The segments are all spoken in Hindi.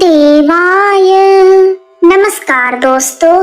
वासुदेवाय। नमस्कार दोस्तों,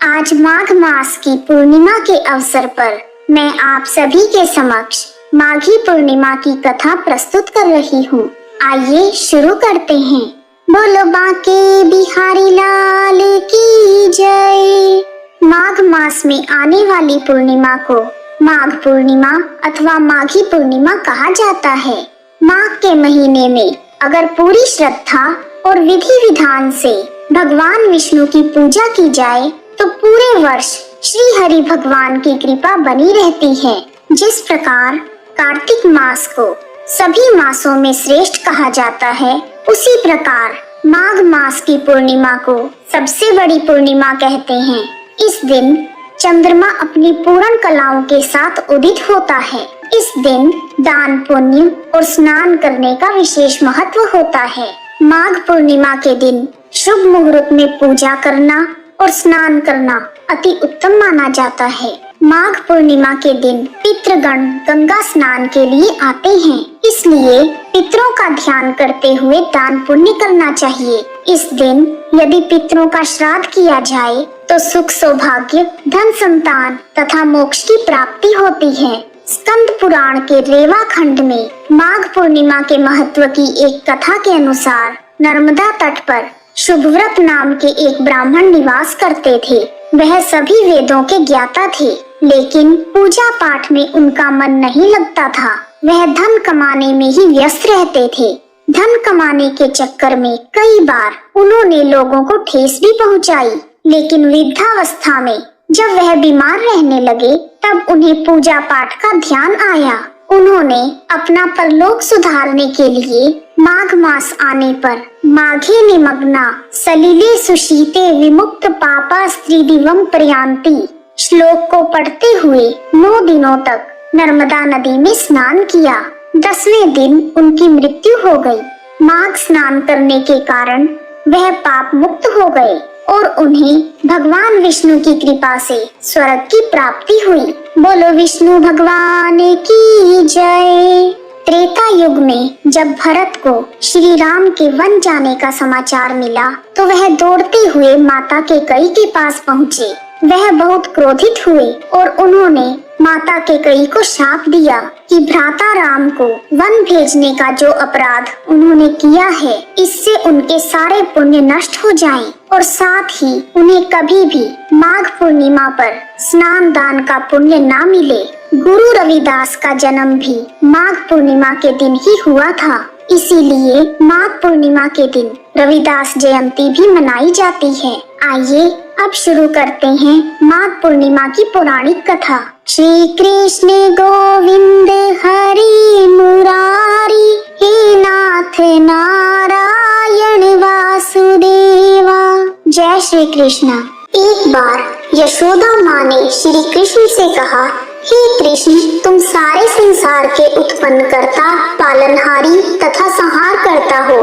आज माघ मास की पूर्णिमा के अवसर पर मैं आप सभी के समक्ष माघी पूर्णिमा की कथा प्रस्तुत कर रही हूँ। आइए शुरू करते हैं। बोलो बांके बिहारी लाल की जय। माघ मास में आने वाली पूर्णिमा को माघ पूर्णिमा अथवा माघी पूर्णिमा कहा जाता है। माघ के महीने में अगर पूरी श्रद्धा और विधि विधान से भगवान विष्णु की पूजा की जाए तो पूरे वर्ष श्री हरि भगवान की कृपा बनी रहती है। जिस प्रकार कार्तिक मास को सभी मासों में श्रेष्ठ कहा जाता है, उसी प्रकार माघ मास की पूर्णिमा को सबसे बड़ी पूर्णिमा कहते हैं। इस दिन चंद्रमा अपनी पूर्ण कलाओं के साथ उदित होता है। इस दिन दान पुण्य और स्नान करने का विशेष महत्व होता है। माघ पूर्णिमा के दिन शुभ मुहूर्त में पूजा करना और स्नान करना अति उत्तम माना जाता है। माघ पूर्णिमा के दिन पितृगण गंगा स्नान के लिए आते हैं, इसलिए पितरों का ध्यान करते हुए दान पुण्य करना चाहिए। इस दिन यदि पितरों का श्राद्ध किया जाए तो सुख सौभाग्य, धन संतान तथा मोक्ष की प्राप्ति होती है। स्कंद पुराण के रेवा खंड में माघ पूर्णिमा के महत्व की एक कथा के अनुसार नर्मदा तट पर शुभव्रत नाम के एक ब्राह्मण निवास करते थे। वह सभी वेदों के ज्ञाता थे, लेकिन पूजा पाठ में उनका मन नहीं लगता था। वह धन कमाने में ही व्यस्त रहते थे। धन कमाने के चक्कर में कई बार उन्होंने लोगों को ठेस भी पहुंचाई, लेकिन वृद्धावस्था में जब वह बीमार रहने लगे तब उन्हें पूजा पाठ का ध्यान आया। उन्होंने अपना परलोक सुधारने के लिए माघ मास आने पर माघे निमग्ना सलिले सुशीते विमुक्त पापा स्त्री दिवम प्रयांति श्लोक को पढ़ते हुए 9 दिनों तक नर्मदा नदी में स्नान किया। 10वें दिन उनकी मृत्यु हो गई। माघ स्नान करने के कारण वह पाप मुक्त हो गए और उन्हें भगवान विष्णु की कृपा से स्वर्ग की प्राप्ति हुई। बोलो विष्णु भगवान की जय। त्रेता युग में जब भरत को श्री राम के वन जाने का समाचार मिला तो वह दौड़ते हुए माता कैकेयी के पास पहुँचे। वह बहुत क्रोधित हुए और उन्होंने माता कैकेयी को शाप दिया कि भ्राता राम को वन भेजने का जो अपराध उन्होंने किया है, इससे उनके सारे पुण्य नष्ट हो जाएं और साथ ही उन्हें कभी भी माघ पूर्णिमा पर स्नान दान का पुण्य ना मिले। गुरु रविदास का जन्म भी माघ पूर्णिमा के दिन ही हुआ था, इसीलिए माघ पूर्णिमा के दिन रविदास जयंती भी मनाई जाती है। आइए अब शुरू करते हैं माघ पूर्णिमा की पौराणिक कथा। श्री कृष्ण गोविंद हरि मुरारी, हे नाथ नारायण वासुदेवा। जय श्री कृष्ण। एक बार यशोदा माँ ने श्री कृष्ण से कहा, हे कृष्ण, तुम सारे संसार के उत्पन्न करता, पालनहारी तथा संहार करता हो।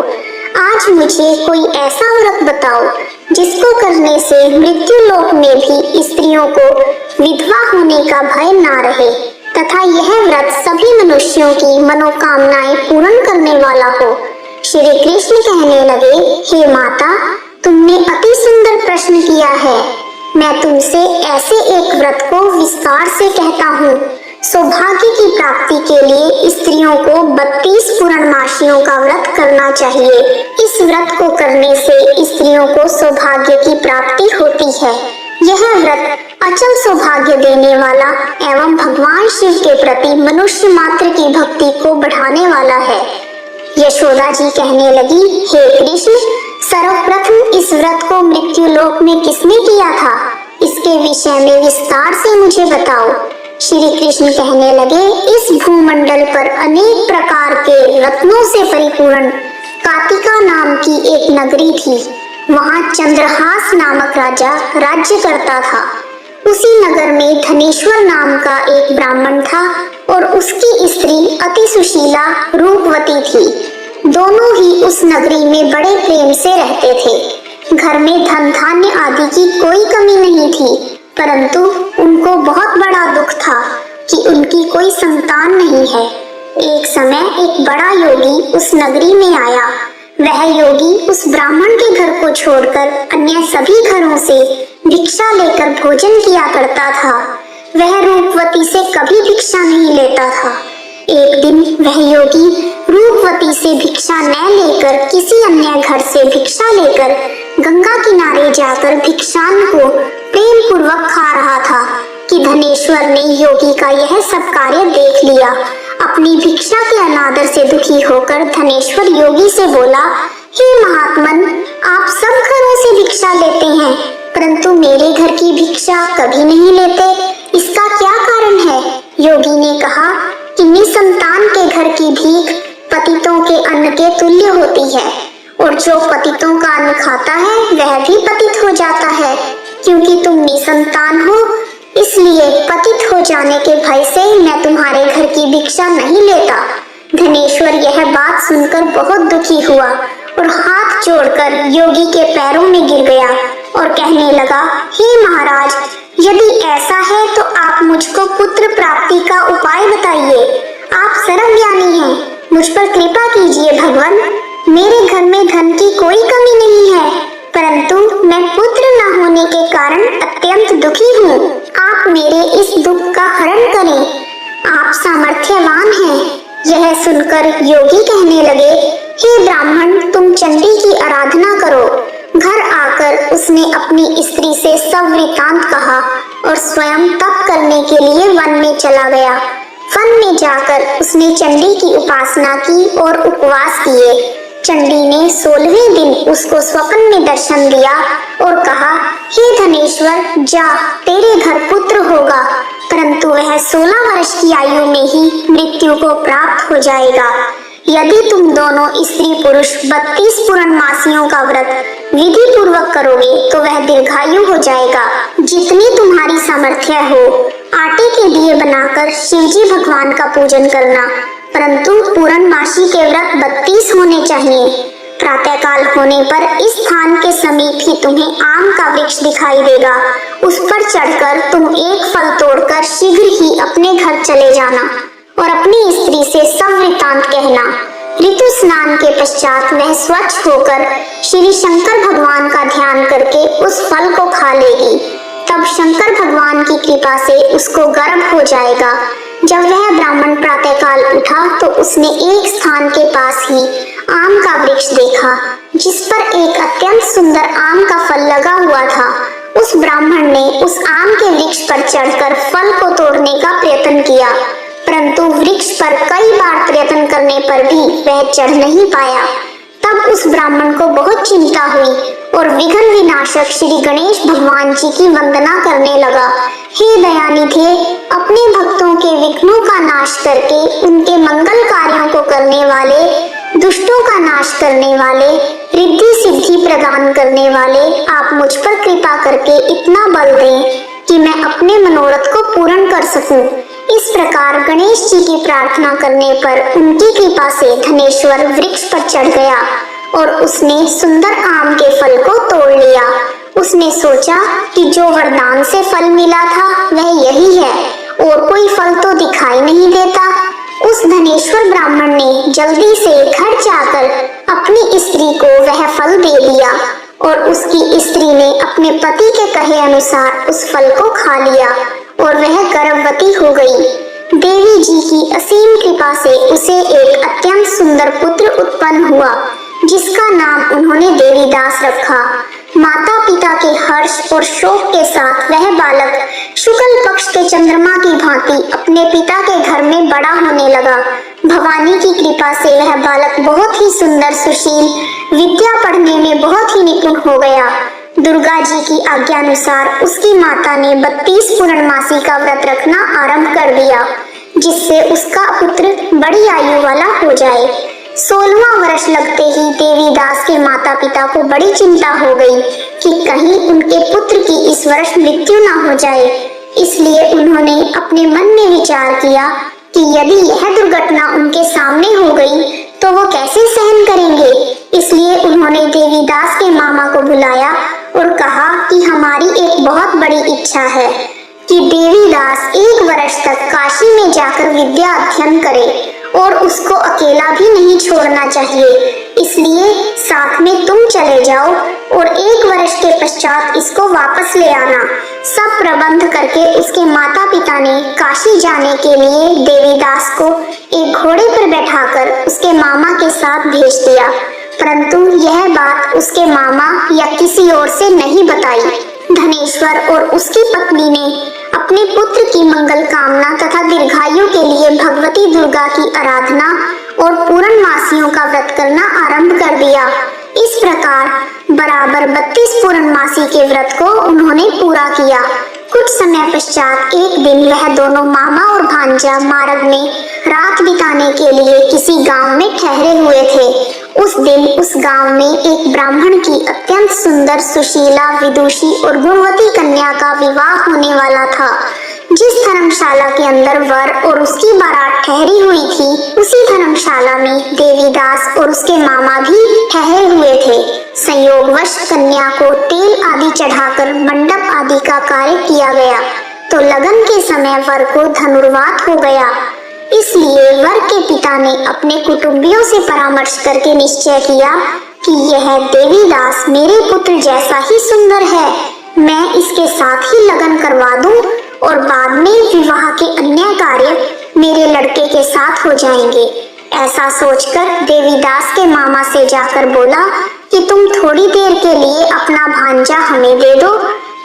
आज मुझे कोई ऐसा व्रत बताओ जिसको करने से मृत्यु लोक में भी स्त्रियों को विधवा होने का भय ना रहे तथा यह व्रत सभी मनुष्यों की मनोकामनाएं पूर्ण करने वाला हो। श्री कृष्ण कहने लगे, हे माता, तुमने अति सुंदर प्रश्न किया है। मैं तुमसे ऐसे एक व्रत को विस्तार से कहता हूँ। सौभाग्य की प्राप्ति के लिए स्त्रियों को 32 पूर्णमासियों का व्रत करना चाहिए। इस व्रत को करने से स्त्रियों को सौभाग्य की प्राप्ति होती है। यह व्रत अचल सौभाग्य देने वाला एवं भगवान शिव के प्रति मनुष्य मात्र की भक्ति को बढ़ाने वाला है। यशोदा जी कहने लगी, हे कृष्ण, सर्वप्रथम इस व्रत को मृत्यु लोक में किसने किया था? इसके विषय में विस्तार से मुझे बताओ। श्री कृष्ण कहने लगे, इस भूमंडल पर अनेक प्रकार के रत्नों से परिपूर्ण कातिका नाम की एक नगरी थी। वहाँ चंद्रहास नामक राजा राज्य करता था। उसी नगर में धनेश्वर नाम का एक ब्राह्मण था और उसकी स्त्री अति सुशीला रूपवती थी। दोनों ही उस नगरी में बड़े प्रेम से रहते थे। घर में धन धान्य आदि की कोई कमी नहीं थी, परंतु उनको बहुत बड़ा दुख था कि उनकी कोई संतान नहीं है। एक समय एक बड़ा योगी उस नगरी में आया। वह योगी उस ब्राह्मण के घर को छोड़कर अन्य सभी घरों से भिक्षा लेकर भोजन किया करता था। वह रूपवती से कभी भिक्षा नहीं लेता था। एक दिन वह योगी रूपवती से भिक्षा न लेकर किसी अन्य घर से भिक्षा लेकर गंगा किनारे जाकर भिक्षान्न को प्रेम पूर्वक खा रहा था कि धनेश्वर ने योगी का यह सब कार्य देख लिया। अपनी भिक्षा के अनादर से दुखी होकर धनेश्वर योगी से बोला, हे महात्मन, आप सब घरों से भिक्षा लेते हैं परंतु मेरे घर की भिक्षा कभी नहीं लेते, इसका क्या कारण है? योगी ने कहा कि निसंतान के घर की भीख पतितों के अन्न के तुल्य होती है और जो पतितों का अन्न खाता है वह भी पतित हो जाता है। क्योंकि तुम निसंतान हो इसलिए पतित हो जाने के भय से मैं तुम्हारे घर की भिक्षा नहीं लेता। धनेश्वर यह बात सुनकर बहुत दुखी हुआ और हाथ जोड़कर योगी के पैरों में गिर गया और कहने लगा, हे महाराज, यदि ऐसा है तो आप मुझको पुत्र प्राप्ति का उपाय बताइए। आप सर्वज्ञानी हैं, मुझ पर कृपा कीजिए भगवान। मेरे घर में धन की कोई कमी नहीं है परंतु मैं पुत्र न होने के कारण अत्यंत दुखी हूँ। आप मेरे इस दुख का हरण करें, आप सामर्थ्यवान हैं। यह सुनकर योगी कहने लगे, हे ब्राह्मण, तुम चंडी की आराधना करो। घर आकर उसने अपनी स्त्री से सब वृतांत कहा और स्वयं तप करने के लिए वन में चला गया। वन में जाकर उसने चंडी की उपासना की और उपवास किए। चंडी ने 16वें दिन उसको स्वप्न में दर्शन दिया और कहा, हे धनेश्वर, जा, तेरे घर पुत्र होगा परंतु वह 16 वर्ष की आयु में ही मृत्यु को प्राप्त हो जाएगा। यदि तुम दोनों स्त्री पुरुष 32 पूर्णमासियों का व्रत विधि पूर्वक करोगे तो वह दीर्घायु हो जाएगा। जितनी तुम्हारी सामर्थ्य हो आटे के दिए बनाकर शिवजी भगवान का पूजन करना, परंतु पूर्णमासी के व्रत 32 होने चाहिए। प्रातःकाल होने पर इस स्थान के समीप ही तुम्हें आम का वृक्ष दिखाई देगा। उस पर चढ़कर तुम एक फल तोड़कर शीघ्र ही अपने घर चले जाना और अपनी स्त्री से सब वृतांत कहना। ऋतु स्नान के पश्चात वह स्वच्छ होकर श्री शंकर भगवान का ध्यान करके उस फल को खा लेगी। तब शंकर भगवान की कृपा से उसको गर्भ हो जाएगा। जब वह ब्राह्मण प्रातःकाल उठा तो उसने एक स्थान के पास ही आम का वृक्ष देखा जिस पर एक अत्यंत सुंदर आम का फल लगा हुआ था। उस ब्राह्मण ने उस आम के वृक्ष पर चढ़कर फल को तोड़ने का प्रयत्न किया परंतु वृक्ष पर कई बार प्रयत्न करने पर भी वह चढ़ नहीं पाया। तब उस ब्राह्मण को बहुत चिंता हुई और विघ्न विनाशक श्री गणेश भगवान जी की वंदना करने लगा। हे दयानिधे, अपने भक्तों के विघ्नों का नाश करके उनके मंगल कार्यों को करने वाले, दुष्टों का नाश करने वाले, रिद्धि सिद्धि प्रदान करने वाले, आप मुझ पर कृपा करके इतना बल दें कि मैं अपने मनोरथ को पूर्ण कर सकूं। इस प्रकार गणेश जी की प्रार्थना करने पर उनकी कृपा से धनेश्वर वृक्ष पर चढ़ गया और उसने सुंदर आम के फल को तोड़ लिया। उसने सोचा कि जो वरदान से फल मिला था वह यही है और कोई फल तो दिखाई नहीं देता। उस धनेश्वर ब्राह्मण ने जल्दी से घर जाकर अपनी स्त्री को वह फल दे दिया और उसकी स्त्री ने अपने पति के कहे अनुसार उस फल को खा लिया और वह गर्भवती हो गई। देवी जी की असीम कृपा से उसे एक अत्यंत सुंदर पुत्र उत्पन्न हुआ जिसका नाम उन्होंने देवीदास रखा। माता पिता के हर्ष और शोक के साथ वह बालक शुक्ल पक्ष के चंद्रमा की भांति अपने पिता के घर में बड़ा होने लगा। भवानी की कृपा से वह बालक बहुत ही सुंदर, सुशील, विद्या पढ़ने में बहुत ही निपुण हो गया। दुर्गा जी की आज्ञानुसार उसकी माता ने 32 पूर्णमासी का व्रत रखना आरंभ कर दिया जिससे उसका पुत्र बड़ी आयु वाला हो जाए। 16वां वर्ष लगते ही देवीदास के माता पिता को बड़ी चिंता हो गई कि कहीं उनके पुत्र की इस वर्ष मृत्यु न हो जाए। इसलिए उन्होंने अपने मन में विचार किया कि यदि यह दुर्घटना उनके सामने हो गई तो वो कैसे सहन करेंगे। इसलिए उन्होंने देवीदास के मामा को बुलाया और कहा कि हमारी एक बहुत बड़ी इच्छा है कि देवीदास 1 वर्ष तक काशी में जाकर विद्या अध्ययन करे और उसको अकेला भी नहीं छोड़ना चाहिए। इसलिए साथ में तुम चले जाओ और 1 वर्ष के पश्चात इसको वापस ले आना। सब प्रबंध करके उसके माता पिता ने काशी जाने के लिए देवीदास को एक घोड़े पर बैठाकर उसके मामा के साथ भेज दिया, परंतु यह बात उसके मामा या किसी और से नहीं बताई। धनेश्वर और उसकी पत्नी ने अपने पुत्र की मंगल कामना तथा दीर्घायु के लिए भगवती दुर्गा की आराधना और पूर्णमासियों का व्रत करना आरंभ कर दिया। इस प्रकार बराबर 32 पूर्णमासी के व्रत को उन्होंने पूरा किया। कुछ समय पश्चात एक दिन वह दोनों मामा और भांजा मार्ग में रात बिताने के लिए किसी गांव में ठहरे हुए थे। उस दिन उस गांव में एक ब्राह्मण की अत्यंत सुंदर, सुशीला, विदुषी और गुणवती कन्या का विवाह होने वाला था। जिस धर्मशाला के अंदर वर और उसकी बारात ठहरी हुई थी, उसी धर्मशाला में देवीदास और उसके मामा भी ठहरे हुए थे। संयोगवश कन्या को तेल आदि चढ़ाकर मंडप आदि का कार्य किया गया तो लगन के समय वर को धनुर्वात हो गया। इसलिए वर के पिता ने अपने कुटुंबियों से परामर्श करके निश्चय किया कि यह देवीदास मेरे पुत्र जैसा ही सुंदर है, मैं इसके साथ ही लगन करवा दूं और बाद में विवाह के अन्य कार्य मेरे लड़के के साथ हो जाएंगे। ऐसा सोचकर देवीदास के मामा से जाकर बोला कि तुम थोड़ी देर के लिए अपना भांजा हमें दे दो,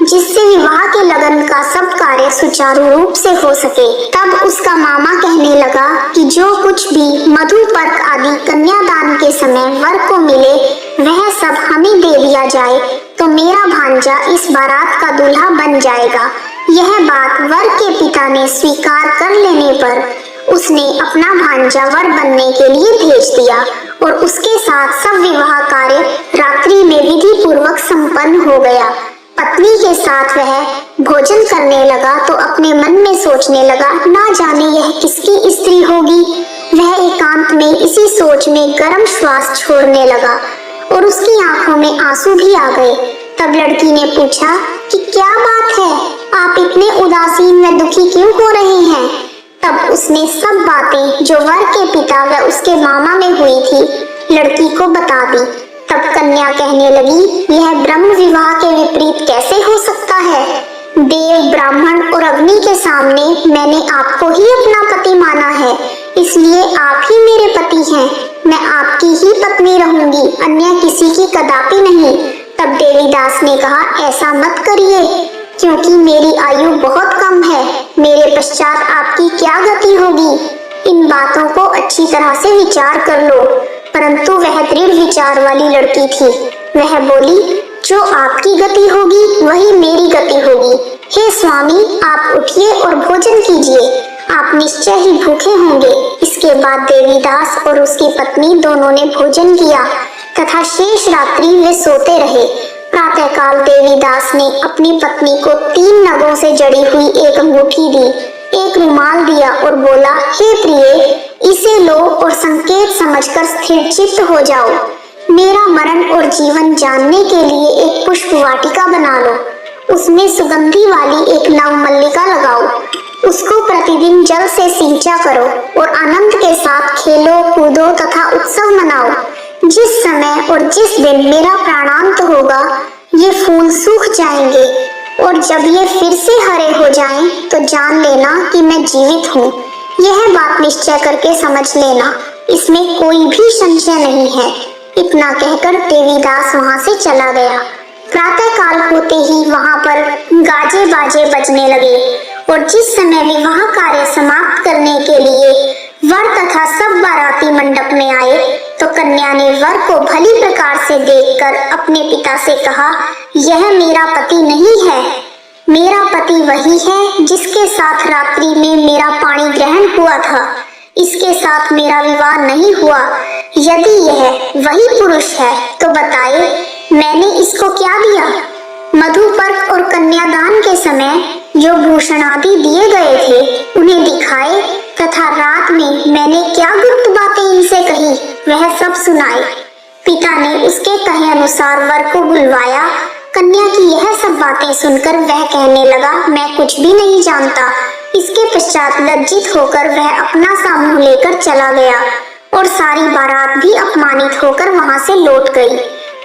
जिससे विवाह के लगन का सब कार्य सुचारू रूप से हो सके। तब उसका मामा कहने लगा कि जो कुछ भी मधुपर्क आदि कन्यादान के समय वर को मिले वह सब हमें दे दिया जाए तो मेरा भांजा इस बारात का दूल्हा बन जाएगा। यह बात वर के पिता ने स्वीकार कर लेने पर उसने अपना भांजा वर बनने के लिए भेज दिया और उसके साथ सब विवाह कार्य रात्रि में विधि पूर्वक संपन्न हो गया। पत्नी के साथ वह भोजन करने लगा तो अपने मन में सोचने लगा, ना जाने यह किसकी स्त्री होगी। वह एकांत में इसी सोच में गर्म श्वास छोड़ने लगा और उसकी आंखों में आंसू भी आ गए। तब लड़की ने पूछा कि क्या बात है, आप इतने उदासीन व दुखी क्यों हो रहे हैं। तब उसने सब बातें जो वर के पिता व उसके मामा में हुई थी लड़की को बता दी। तब कन्या कहने लगी, यह ब्रह्म विवाह के विपरीत कैसे हो सकता है। देव, ब्राह्मण और अग्नि के सामने मैंने आपको ही अपना पति माना है, इसलिए आप ही मेरे पति हैं। मैं आपकी ही पत्नी रहूंगी, अन्य किसी की कदापि नहीं। तब देवीदास ने कहा, ऐसा मत करिए, क्योंकि मेरी आयु बहुत कम है। मेरे पश्चात आपकी क्या गति होगी। इन बातों को अच्छी तरह से विचार कर लो। परंतु वह दृढ़ विचार वाली लड़की थी। वह बोली, जो आपकी गति होगी वही मेरी गति होगी। हे स्वामी, आप उठिए और भोजन कीजिए, आप निश्चय ही भूखे होंगे। इसके बाद देवीदास और उसकी पत्नी दोनों ने भोजन किया तथा शेष रात्रि वे सोते रहे। प्रातःकाल देवीदास ने अपनी पत्नी को 3 नगों से जड़ी हुई एक अंगूठी दी, एक रुमाल दिया और बोला, हे प्रिय, इसे लो और संकेत समझकर स्थिर चित्त हो जाओ। मेरा मरण और जीवन जानने के लिए एक पुष्प वाटिका बना लो, उसमें सुगंधी वाली एक नव मल्लिका लगाओ, उसको प्रतिदिन जल से सिंचा करो और आनंद के साथ खेलो, कूदो तथा उत्सव मनाओ। जिस समय और जिस दिन मेरा प्राणांत होगा ये फूल सूख जाएंगे और जब ये फिर से हरे हो जाएं तो जान लेना कि मैं जीवित हूँ। यह बात निश्चय करके समझ लेना, इसमें कोई भी संशय नहीं है। इतना कहकर देवीदास वहाँ से चला गया। प्रातः काल होते ही वहाँ पर गाजे बाजे बजने लगे और जिस समय विवाह कार्य समाप्त करने के लिए वर तथा सब बाराती मंडप में आए तो कन्या ने वर को भली प्रकार से देखकर अपने पिता से कहा, यह मेरा पति नहीं है। मेरा पति वही है जिसके साथ रात्रि में मेरा पाणी ग्रहण हुआ था। इसके साथ मेरा विवाह नहीं हुआ। यदि यह वही पुरुष है तो बताए, मैंने इसको क्या दिया। मधुपर्क और कन्यादान के समय जो भूषण आदि दिए गए थे उन्हें दिखाए तथा रात में मैंने क्या गुप्त बातें इनसे कही वह सब सुनाई। पिता ने उसके कहे अनुसार वर को बुलवाया। कन्या की यह सब बातें सुनकर वह कहने लगा, मैं कुछ भी नहीं जानता। इसके पश्चात लज्जित होकर वह अपना सा मुंह लेकर चला गया। और सारी बारात भी अपमानित होकर वहां से लौट गई।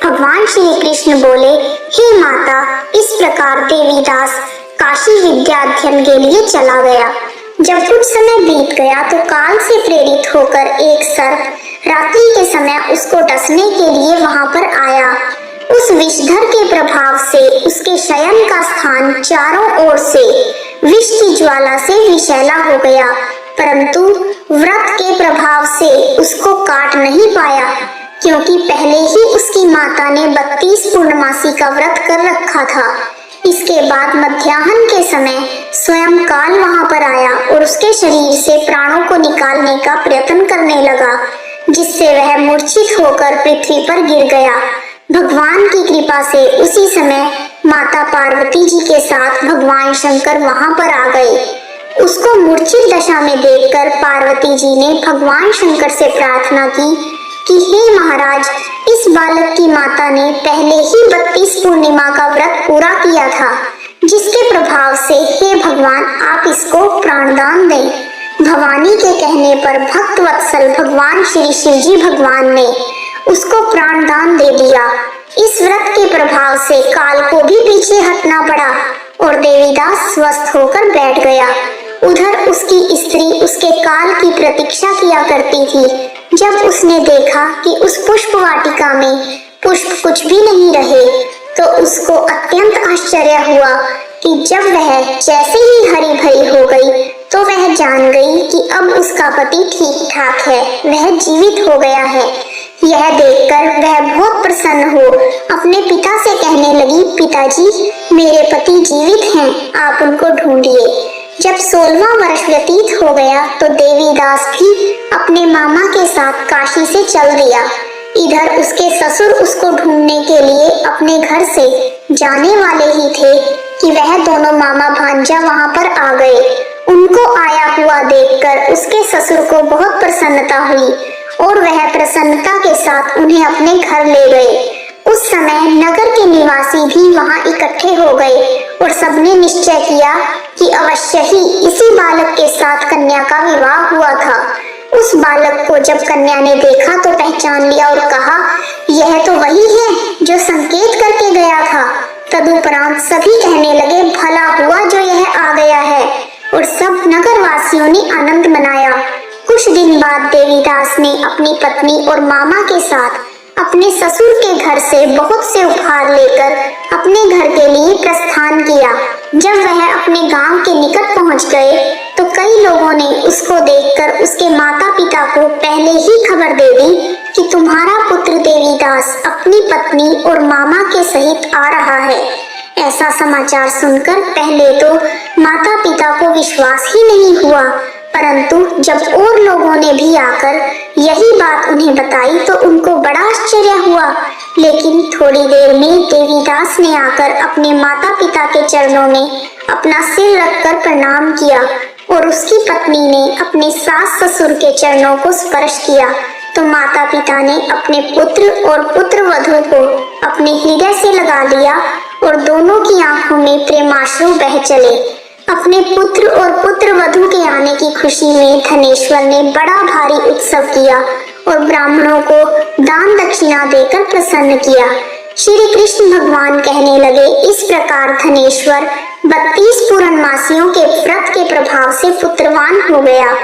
भगवान श्री कृष्ण बोले, हे माता, इस प्रकार देवीदास काशी विद्या अध्ययन के लिए चला गया। जब कुछ समय बीत गया तो काल से प्रेरित होकर एक सर्प रात्रि के समय उसको डसने के लिए वहां पर आया। उस विषधर के प्रभाव से उसके शयन का स्थान चारों ओर से विष की ज्वाला से विषैला हो गया, परंतु व्रत के प्रभाव से उसको काट नहीं पाया, क्योंकि पहले ही उसकी माता ने 32 पूर्णमासी का व्रत कर रखा था। इसके बाद मध्याह्न के समय स्वयं काल वहां पर आया और उसके शरीर से प्राणों को निकालने का प्रयत्न करने लगा, जिससे वह मूर्छित होकर पृथ्वी पर गिर गया। भगवान की कृपा से उसी समय माता पार्वती जी के साथ भगवान शंकर वहां पर आ गए। उसको मूर्छित दशा में देखकर पार्वती जी ने भगवान शंकर से प्रार्थना की कि हे महाराज, इस बालक की माता ने पहले ही 32 पूर्णिमा का व्रत पूरा किया था, जिसके प्रभाव से हे भगवान आप इसको प्राणदान दें। भवानी के कहने पर भक्त वत्सल भगवान श्री शिव जी भगवान ने उसको प्राणदान दे दिया। इस व्रत के प्रभाव से काल को भी पीछे हटना पड़ा और देवीदास स्वस्थ होकर बैठ गया। उधर उसकी स्त्री उसके काल की प्रतीक्षा किया करती थी। जब उसने देखा कि उस पुष्प वाटिका में पुष्प कुछ भी नहीं रहे, तो उसको अत्यंत आश्चर्य हुआ कि जब वह जैसे ही हरी भरी हो गई तो वह जान गई कि अब उसका पति ठीक ठाक है, वह जीवित हो गया है। यह देखकर वह बहुत प्रसन्न हो अपने पिता से कहने लगी, पिताजी, मेरे पति जीवित हैं, आप उनको ढूंढिए। जब 16वां वर्ष व्यतीत हो गया तो देवीदास भी अपने मामा के साथ काशी से चल दिया। इधर उसके ससुर उसको ढूंढने के लिए अपने घर से जाने वाले ही थे कि वह दोनों मामा भांजा वहां पर आ गए। उनको आया हुआ देखकर उसके ससुर को बहुत प्रसन्नता हुई और वह प्रसन्नता के साथ उन्हें अपने घर ले गए। उस समय नगर के निवासी भी वहां इकट्ठे हो गए और सबने निश्चय किया कि अवश्य ही इसी बालक के साथ कन्या का विवाह हुआ था। उस बालक को जब कन्या ने देखा तो पहचान लिया और कहा, यह तो वही है जो संकेत करके गया था। तदुपरांत सभी कहने लगे, भला हुआ जो यह आ गया है, और सब नगर वासियों ने आनंद मनाया। कुछ दिन बाद देवीदास ने अपनी पत्नी और मामा के साथ अपने ससुर के घर से बहुत से उपहार लेकर अपने घर के लिए प्रस्थान किया। जब वह अपने गांव के निकट पहुंच गए तो कई लोगों ने उसको देखकर उसके माता पिता को पहले ही खबर दे दी कि तुम्हारा पुत्र देवीदास अपनी पत्नी और मामा के सहित आ रहा है। ऐसा समाचार सुनकर पहले तो माता पिता को विश्वास ही नहीं हुआ, परंतु जब और लोगों ने भी आकर यही बात उन्हें बताई तो उनको बड़ा आश्चर्य हुआ। लेकिन थोड़ी देर में देवीदास ने आकर अपने माता पिता के चरणों में अपना सिर रखकर प्रणाम किया और उसकी पत्नी ने अपने सास ससुर के चरणों को स्पर्श किया तो माता पिता ने अपने पुत्र और पुत्र वधू को अपने हृदय से लगा लिया और दोनों की आंखों में प्रेमाश्रु बह चले। अपने पुत्र और पुत्र वधू के आने की खुशी में धनेश्वर ने बड़ा भारी उत्सव किया और ब्राह्मणों को दान दक्षिणा देकर प्रसन्न किया। श्री कृष्ण भगवान कहने लगे, इस प्रकार धनेश्वर 32 पूर्णमासियों के व्रत के प्रभाव से पुत्रवान हो गया।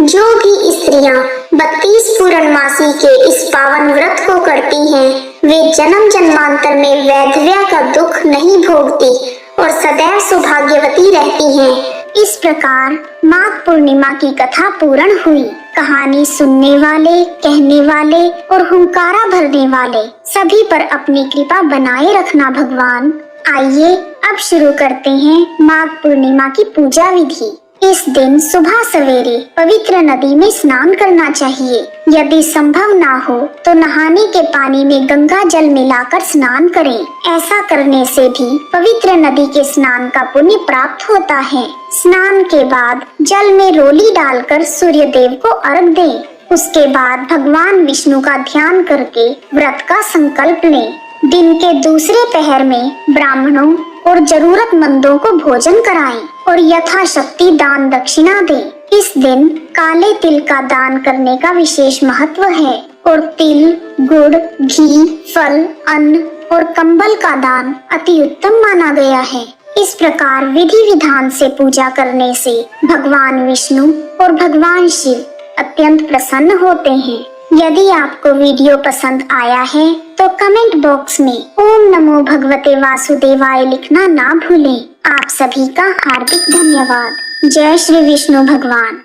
जो भी स्त्रियां 32 पूर्णमासी के इस पावन व्रत को करती हैं, वे जन्म जन्मांतर में वैधव्य का दुख नहीं भोगती और सदैव सौभाग्यवती रहती हैं। इस प्रकार माघ पूर्णिमा की कथा पूर्ण हुई। कहानी सुनने वाले, कहने वाले और हुंकारा भरने वाले सभी पर अपनी कृपा बनाए रखना भगवान। आइए अब शुरू करते हैं माघ पूर्णिमा की पूजा विधि। इस दिन सुबह सवेरे पवित्र नदी में स्नान करना चाहिए। यदि संभव ना हो तो नहाने के पानी में गंगा जल मिलाकर स्नान करें। ऐसा करने से भी पवित्र नदी के स्नान का पुण्य प्राप्त होता है। स्नान के बाद जल में रोली डालकर सूर्य देव को अर्घ दें। उसके बाद भगवान विष्णु का ध्यान करके व्रत का संकल्प लें। दिन के दूसरे पहर में ब्राह्मणों और जरूरतमंदों को भोजन कराएं और यथाशक्ति दान दक्षिणा दें। इस दिन काले तिल का दान करने का विशेष महत्व है और तिल, गुड़, घी, फल, अन्न और कंबल का दान अति उत्तम माना गया है। इस प्रकार विधि विधान से पूजा करने से भगवान विष्णु और भगवान शिव अत्यंत प्रसन्न होते हैं। यदि आपको वीडियो पसंद आया है तो कमेंट बॉक्स में ओम नमो भगवते वासुदेवाय लिखना ना भूलें। आप सभी का हार्दिक धन्यवाद। जय श्री विष्णु भगवान।